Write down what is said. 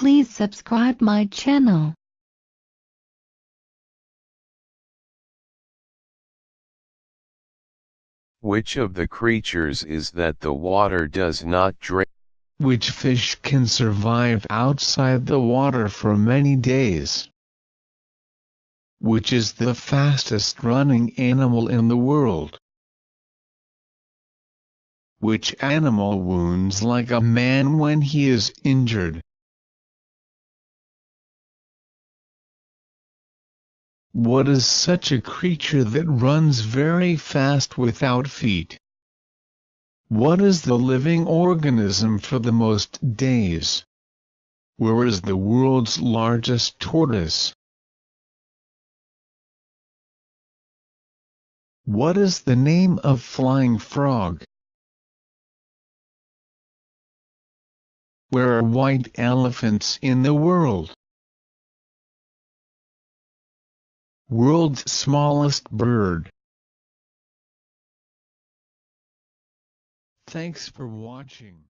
Please subscribe my channel. Which of the creatures is that the water does not drain? Which fish can survive outside the water for many days? Which is the fastest running animal in the world? Which animal wounds like a man when he is injured? What is such a creature that runs very fast without feet? What is the living organism for the most days? Where is the world's largest tortoise? What is the name of flying frog? Where are white elephants in the world? World's smallest bird. Thanks for watching.